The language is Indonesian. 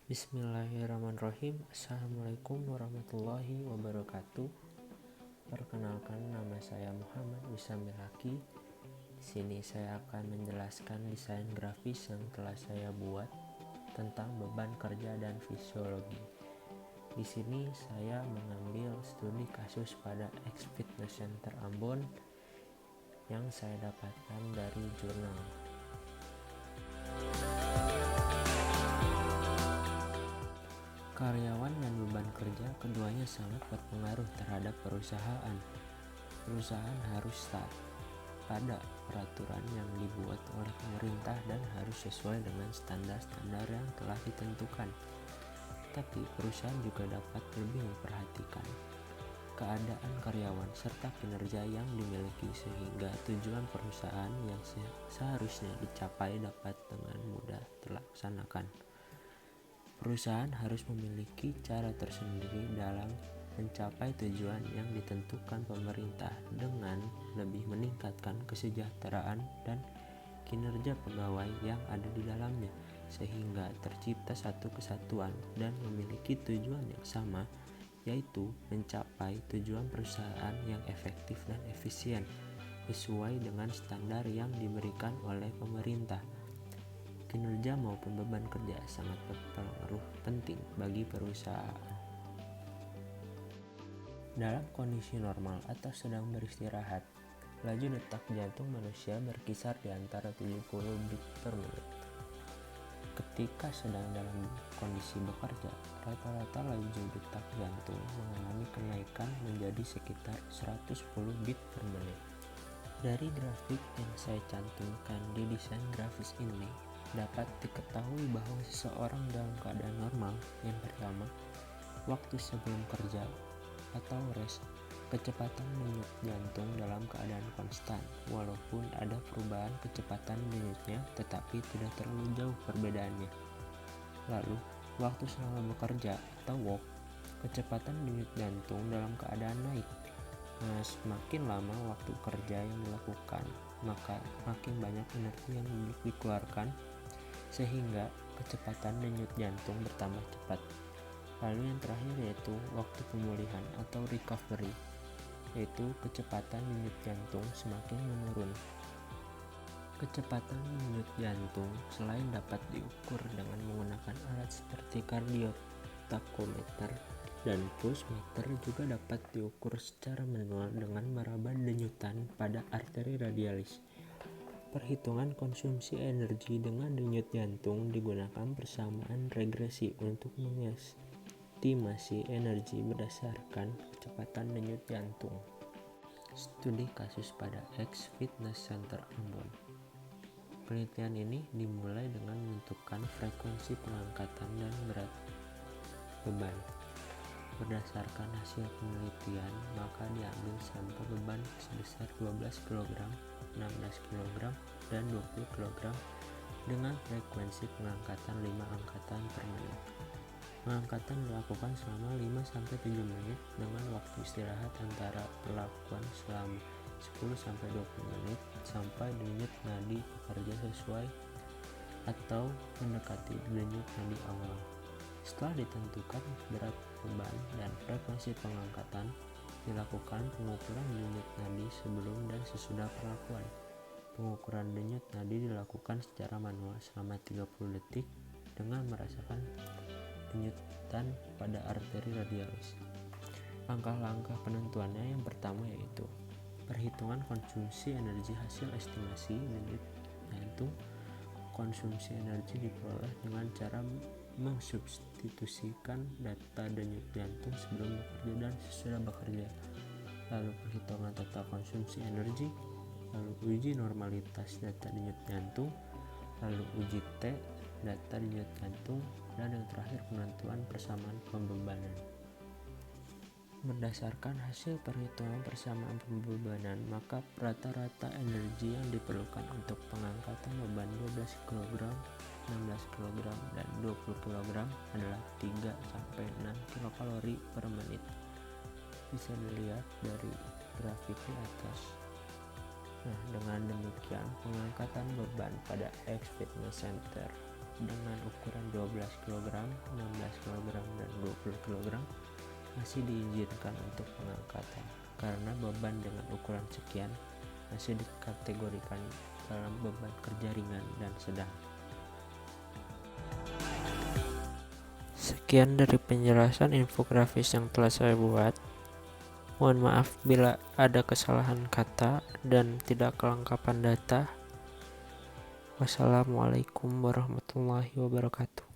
Bismillahirrahmanirrahim. Assalamualaikum warahmatullahi wabarakatuh. Perkenalkan, nama saya Muhammad Wisamilaki. Di sini saya akan menjelaskan desain grafis yang telah saya buat tentang beban kerja dan fisiologi. Di sini saya mengambil studi kasus pada X Fitness Center Ambon yang saya dapatkan dari jurnal. Karyawan dan beban kerja keduanya sangat berpengaruh terhadap perusahaan. Perusahaan harus taat pada peraturan yang dibuat oleh pemerintah dan harus sesuai dengan standar-standar yang telah ditentukan. Tapi perusahaan juga dapat lebih memperhatikan keadaan karyawan serta kinerja yang dimiliki sehingga tujuan perusahaan yang seharusnya dicapai dapat dengan mudah terlaksanakan. Perusahaan harus memiliki cara tersendiri dalam mencapai tujuan yang ditentukan pemerintah dengan lebih meningkatkan kesejahteraan dan kinerja pegawai yang ada di dalamnya, sehingga tercipta satu kesatuan dan memiliki tujuan yang sama, yaitu mencapai tujuan perusahaan yang efektif dan efisien sesuai dengan standar yang diberikan oleh pemerintah. Kinerja maupun beban kerja sangat berpengaruh penting bagi perusahaan. Dalam kondisi normal atau sedang beristirahat, laju detak jantung manusia berkisar di antara 70 beat per menit. Ketika sedang dalam kondisi bekerja, rata-rata laju detak jantung mengalami kenaikan menjadi sekitar 110 beat per menit. Dari grafik yang saya cantumkan di desain grafis ini, dapat diketahui bahwa seseorang dalam keadaan normal, yang pertama, waktu sebelum kerja atau rest, kecepatan denyut jantung dalam keadaan konstan, walaupun ada perubahan kecepatan denyutnya tetapi tidak terlalu jauh perbedaannya. Lalu, waktu selama bekerja atau walk, kecepatan denyut jantung dalam keadaan naik. Semakin lama waktu kerja yang dilakukan, maka makin banyak energi yang dikeluarkan sehingga kecepatan denyut jantung bertambah cepat. Lalu yang terakhir yaitu waktu pemulihan atau recovery, yaitu kecepatan denyut jantung semakin menurun. Kecepatan denyut jantung selain dapat diukur dengan menggunakan alat seperti kardiotakometer dan pulse meter, juga dapat diukur secara manual dengan meraba denyutan pada arteri radialis. Perhitungan konsumsi energi dengan denyut jantung digunakan persamaan regresi untuk mengestimasi energi berdasarkan kecepatan denyut jantung. Studi kasus pada X Fitness Center Ambon. Penelitian ini dimulai dengan menentukan frekuensi pengangkatan dan berat beban. Berdasarkan hasil penelitian, maka diambil sampel beban sebesar 12 kg, 16 kg, dan 20 kg dengan frekuensi pengangkatan 5 angkatan per menit. Pengangkatan dilakukan selama 5-7 menit dengan waktu istirahat antara perlakuan selama 10-20 menit sampai denyut nadi bekerja sesuai atau mendekati denyut nadi awal. Setelah ditentukan berat beban dan frekuensi pengangkatan, dilakukan pengukuran denyut nadi sebelum dan sesudah perlakuan. Pengukuran denyut nadi dilakukan secara manual selama 30 detik dengan merasakan denyutan pada arteri radialis. Langkah-langkah penentuannya yang pertama yaitu perhitungan konsumsi energi hasil estimasi denyut jantung. Konsumsi energi diperoleh dengan cara mensubstitusikan data denyut jantung sebelum bekerja dan sesudah bekerja, lalu perhitungan total konsumsi energi, lalu uji normalitas data denyut jantung, lalu uji T data denyut jantung, dan yang terakhir penentuan persamaan pembebanan. Berdasarkan hasil perhitungan persamaan pembebanan, maka rata-rata energi yang diperlukan untuk pengangkatan beban 12 kg, 16 kg, dan 20 kg adalah 3-6 kilokalori per menit. Bisa dilihat dari grafik di atas. Nah, dengan demikian pengangkatan beban pada X Fitness Center dengan ukuran 12 kg, 16 kg, dan 20 kg masih diizinkan untuk pengangkatan karena beban dengan ukuran sekian masih dikategorikan dalam beban kerja ringan dan sedang. Sekian dari penjelasan infografis yang telah saya buat. Mohon maaf bila ada kesalahan kata dan tidak kelengkapan data. Wassalamualaikum warahmatullahi wabarakatuh.